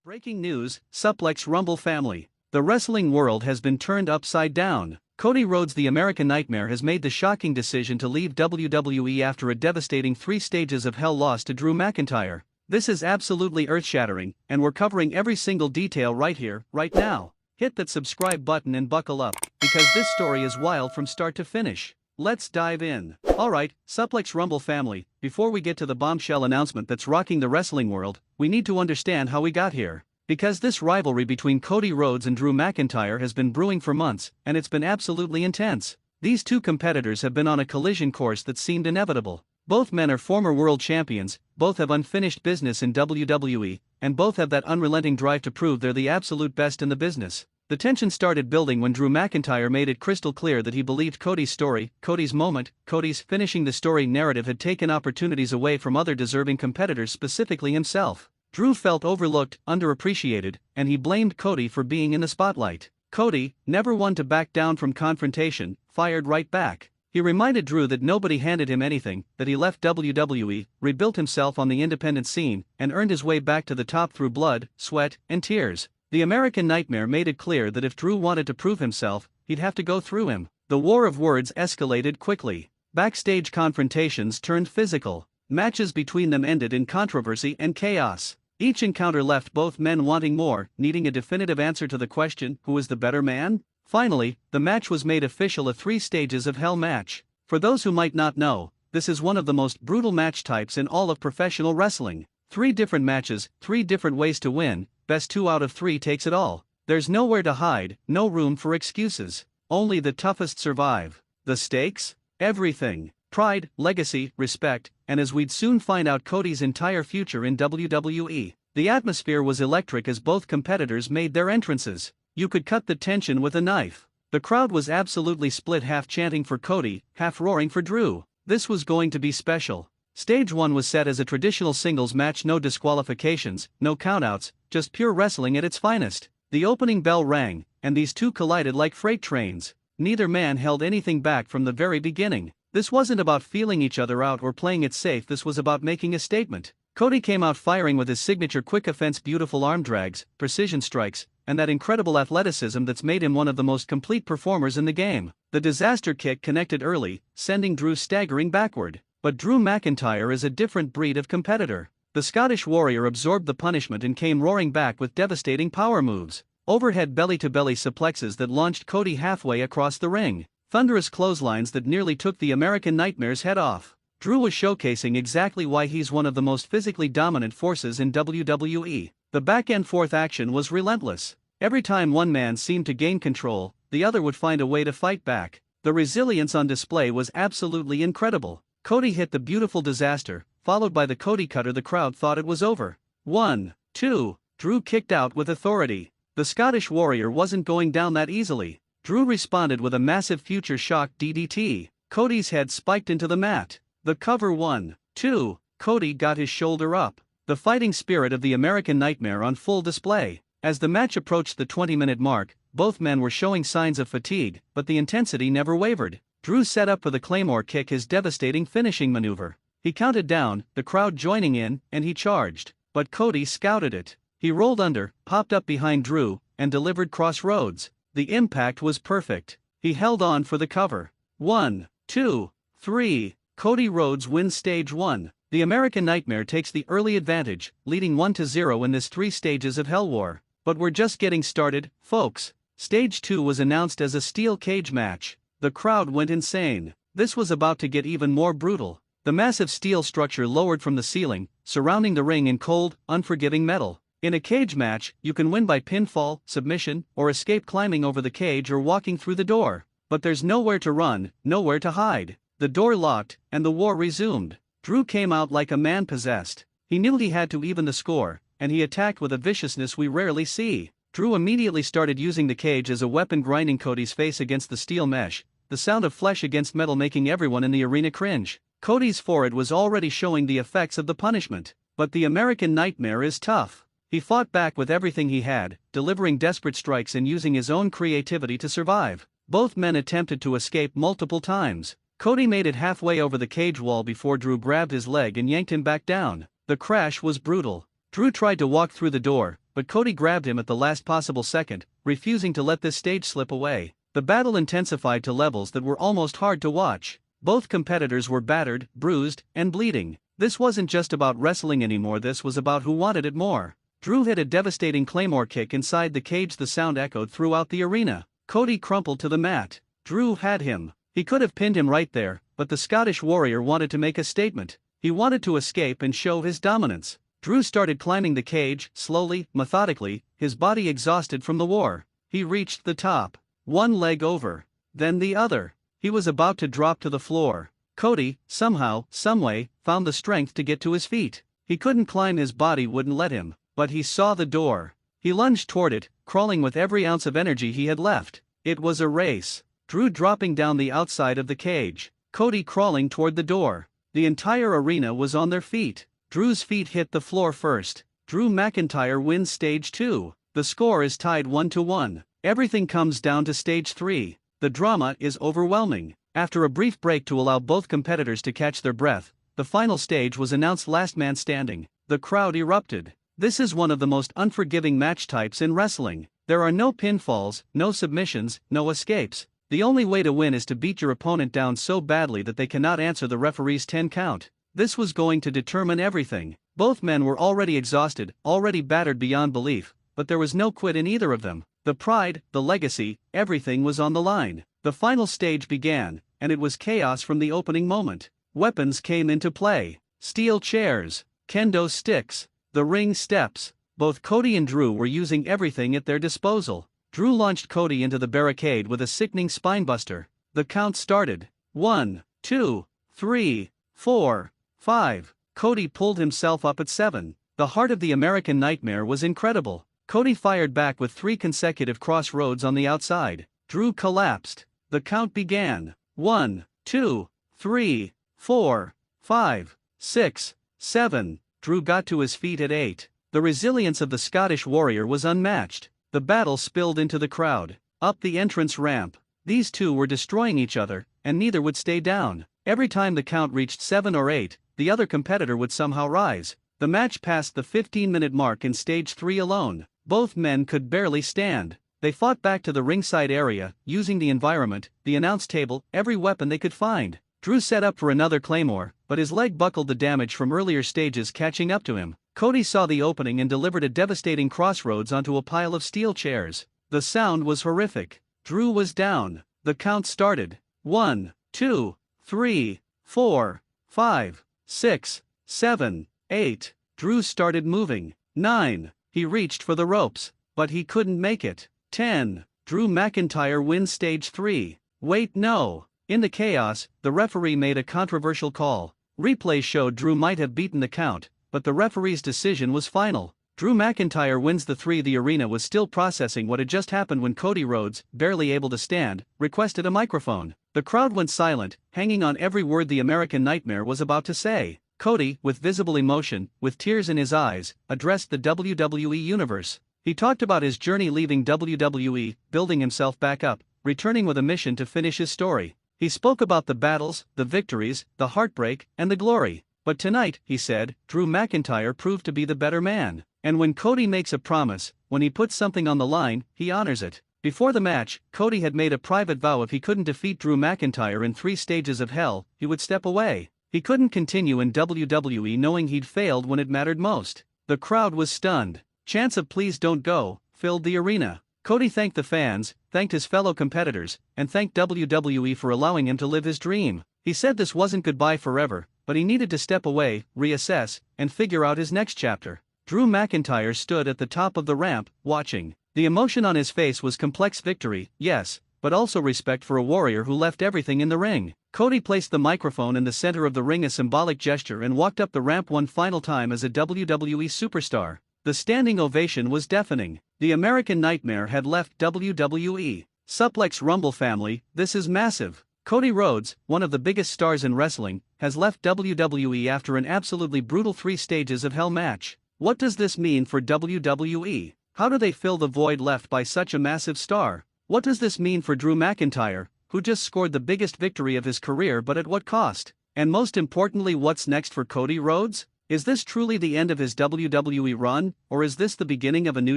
Breaking news, Suplex Rumble family. The wrestling world has been turned upside down. Cody Rhodes, the American Nightmare, has made the shocking decision to leave WWE after a devastating 3 stages of hell loss to Drew McIntyre. This is absolutely earth-shattering, and we're covering every single detail right here, right now. Hit that subscribe button and buckle up, because this story is wild from start to finish. Let's dive in. Alright, Suplex Rumble family, before we get to the bombshell announcement that's rocking the wrestling world, we need to understand how we got here. Because this rivalry between Cody Rhodes and Drew McIntyre has been brewing for months, and it's been absolutely intense. These two competitors have been on a collision course that seemed inevitable. Both men are former world champions, both have unfinished business in WWE, and both have that unrelenting drive to prove they're the absolute best in the business. The tension started building when Drew McIntyre made it crystal clear that he believed Cody's story, Cody's moment, Cody's finishing the story narrative had taken opportunities away from other deserving competitors, specifically himself. Drew felt overlooked, underappreciated, and he blamed Cody for being in the spotlight. Cody, never one to back down from confrontation, fired right back. He reminded Drew that nobody handed him anything, that he left WWE, rebuilt himself on the independent scene, and earned his way back to the top through blood, sweat, and tears. The American Nightmare made it clear that if Drew wanted to prove himself, he'd have to go through him. The war of words escalated quickly. Backstage confrontations turned physical. Matches between them ended in controversy and chaos. Each encounter left both men wanting more, needing a definitive answer to the question, who is the better man? Finally, the match was made official, a 3 stages of hell match. For those who might not know, this is one of the most brutal match types in all of professional wrestling. 3 different matches, 3 different ways to win, best 2 out of 3 takes it all. There's nowhere to hide, no room for excuses. Only the toughest survive. The stakes? Everything. Pride, legacy, respect, and as we'd soon find out, Cody's entire future in WWE. The atmosphere was electric as both competitors made their entrances. You could cut the tension with a knife. The crowd was absolutely split, half chanting for Cody, half roaring for Drew. This was going to be special. Stage 1 was set as a traditional singles match, no disqualifications, no countouts, just pure wrestling at its finest. The opening bell rang, and these two collided like freight trains. Neither man held anything back from the very beginning. This wasn't about feeling each other out or playing it safe, this was about making a statement. Cody came out firing with his signature quick offense, beautiful arm drags, precision strikes, and that incredible athleticism that's made him one of the most complete performers in the game. The disaster kick connected early, sending Drew staggering backward. But Drew McIntyre is a different breed of competitor. The Scottish Warrior absorbed the punishment and came roaring back with devastating power moves. Overhead belly-to-belly suplexes that launched Cody halfway across the ring. Thunderous clotheslines that nearly took the American Nightmare's head off. Drew was showcasing exactly why he's one of the most physically dominant forces in WWE. The back-and-forth action was relentless. Every time one man seemed to gain control, the other would find a way to fight back. The resilience on display was absolutely incredible. Cody hit the beautiful disaster, followed by the Cody cutter. The crowd thought it was over. 1, 2, Drew kicked out with authority. The Scottish Warrior wasn't going down that easily. Drew responded with a massive future shock DDT. Cody's head spiked into the mat. The cover. 1, 2, Cody got his shoulder up. The fighting spirit of the American Nightmare on full display. As the match approached the 20-minute mark, both men were showing signs of fatigue, but the intensity never wavered. Drew set up for the Claymore kick, his devastating finishing maneuver. He counted down, the crowd joining in, and he charged. But Cody scouted it. He rolled under, popped up behind Drew, and delivered crossroads. The impact was perfect. He held on for the cover. 1, 2, 3. Cody Rhodes wins stage 1. The American Nightmare takes the early advantage, leading 1-0 in this 3 stages of Hell War. But we're just getting started, folks. Stage 2 was announced as a steel cage match. The crowd went insane. This was about to get even more brutal. The massive steel structure lowered from the ceiling, surrounding the ring in cold, unforgiving metal. In a cage match, you can win by pinfall, submission, or escape climbing over the cage or walking through the door. But there's nowhere to run, nowhere to hide. The door locked, and the war resumed. Drew came out like a man possessed. He knew he had to even the score, and he attacked with a viciousness we rarely see. Drew immediately started using the cage as a weapon, grinding Cody's face against the steel mesh, the sound of flesh against metal making everyone in the arena cringe. Cody's forehead was already showing the effects of the punishment. But the American Nightmare is tough. He fought back with everything he had, delivering desperate strikes and using his own creativity to survive. Both men attempted to escape multiple times. Cody made it halfway over the cage wall before Drew grabbed his leg and yanked him back down. The crash was brutal. Drew tried to walk through the door, but Cody grabbed him at the last possible second, refusing to let this stage slip away. The battle intensified to levels that were almost hard to watch. Both competitors were battered, bruised, and bleeding. This wasn't just about wrestling anymore, this was about who wanted it more. Drew hit a devastating claymore kick inside the cage, the sound echoed throughout the arena. Cody crumpled to the mat. Drew had him. He could have pinned him right there, but the Scottish warrior wanted to make a statement. He wanted to escape and show his dominance. Drew started climbing the cage, slowly, methodically, his body exhausted from the war. He reached the top. One leg over. Then the other. He was about to drop to the floor. Cody, somehow, someway, found the strength to get to his feet. He couldn't climb, his body wouldn't let him, but he saw the door. He lunged toward it, crawling with every ounce of energy he had left. It was a race. Drew dropping down the outside of the cage. Cody crawling toward the door. The entire arena was on their feet. Drew's feet hit the floor first. Drew McIntyre wins stage 2. The score is tied 1-1. Everything comes down to stage 3. The drama is overwhelming. After a brief break to allow both competitors to catch their breath, the final stage was announced: last man standing. The crowd erupted. This is one of the most unforgiving match types in wrestling. There are no pinfalls, no submissions, no escapes. The only way to win is to beat your opponent down so badly that they cannot answer the referee's 10 count. This was going to determine everything. Both men were already exhausted, already battered beyond belief, but there was no quit in either of them. The pride, the legacy, everything was on the line. The final stage began, and it was chaos from the opening moment. Weapons came into play. Steel chairs, kendo sticks, the ring steps. Both Cody and Drew were using everything at their disposal. Drew launched Cody into the barricade with a sickening spinebuster. The count started. 1, 2, 3, 4, 5. Cody pulled himself up at 7. The heart of the American Nightmare was incredible. Cody fired back with 3 consecutive crossroads on the outside. Drew collapsed. The count began. 1, 2, 3, 4, 5, 6, 7. Drew got to his feet at 8. The resilience of the Scottish warrior was unmatched. The battle spilled into the crowd. Up the entrance ramp. These two were destroying each other, and neither would stay down. Every time the count reached 7 or 8, the other competitor would somehow rise. The match passed the 15-minute mark in stage 3 alone. Both men could barely stand. They fought back to the ringside area, using the environment, the announce table, every weapon they could find. Drew set up for another claymore, but his leg buckled, the damage from earlier stages catching up to him. Cody saw the opening and delivered a devastating crossroads onto a pile of steel chairs. The sound was horrific. Drew was down. The count started. 1, 2, 3, 4, 5, 6, 7, 8. Drew started moving. 9. He reached for the ropes, but he couldn't make it. 10. Drew McIntyre wins stage 3. Wait, no. In the chaos, the referee made a controversial call. Replay showed Drew might have beaten the count, but the referee's decision was final. Drew McIntyre wins the 3. The arena was still processing what had just happened when Cody Rhodes, barely able to stand, requested a microphone. The crowd went silent, hanging on every word the American Nightmare was about to say. Cody, with visible emotion, with tears in his eyes, addressed the WWE Universe. He talked about his journey leaving WWE, building himself back up, returning with a mission to finish his story. He spoke about the battles, the victories, the heartbreak, and the glory. But tonight, he said, Drew McIntyre proved to be the better man. And when Cody makes a promise, when he puts something on the line, he honors it. Before the match, Cody had made a private vow: if he couldn't defeat Drew McIntyre in 3 stages of hell, he would step away. He couldn't continue in WWE knowing he'd failed when it mattered most. The crowd was stunned. Chants of "please don't go" filled the arena. Cody thanked the fans, thanked his fellow competitors, and thanked WWE for allowing him to live his dream. He said this wasn't goodbye forever, but he needed to step away, reassess, and figure out his next chapter. Drew McIntyre stood at the top of the ramp, watching. The emotion on his face was complex: victory, yes, but also respect for a warrior who left everything in the ring. Cody placed the microphone in the center of the ring, a symbolic gesture, and walked up the ramp one final time as a WWE superstar. The standing ovation was deafening. The American Nightmare had left WWE. Suplex Rumble family, this is massive. Cody Rhodes, one of the biggest stars in wrestling, has left WWE after an absolutely brutal 3 stages of hell match. What does this mean for WWE? How do they fill the void left by such a massive star? What does this mean for Drew McIntyre, who just scored the biggest victory of his career, but at what cost? And most importantly, what's next for Cody Rhodes? Is this truly the end of his WWE run, or is this the beginning of a new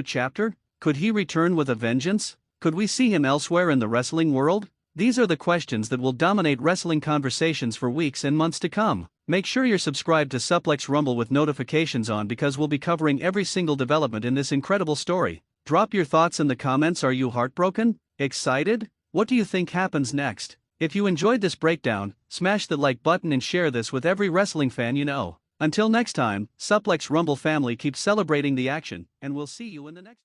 chapter? Could he return with a vengeance? Could we see him elsewhere in the wrestling world? These are the questions that will dominate wrestling conversations for weeks and months to come. Make sure you're subscribed to Suplex Rumble with notifications on, because we'll be covering every single development in this incredible story. Drop your thoughts in the comments. Are you heartbroken? Excited? What do you think happens next? If you enjoyed this breakdown, smash the like button and share this with every wrestling fan you know. Until next time, Suplex Rumble family, keep celebrating the action, and we'll see you in the next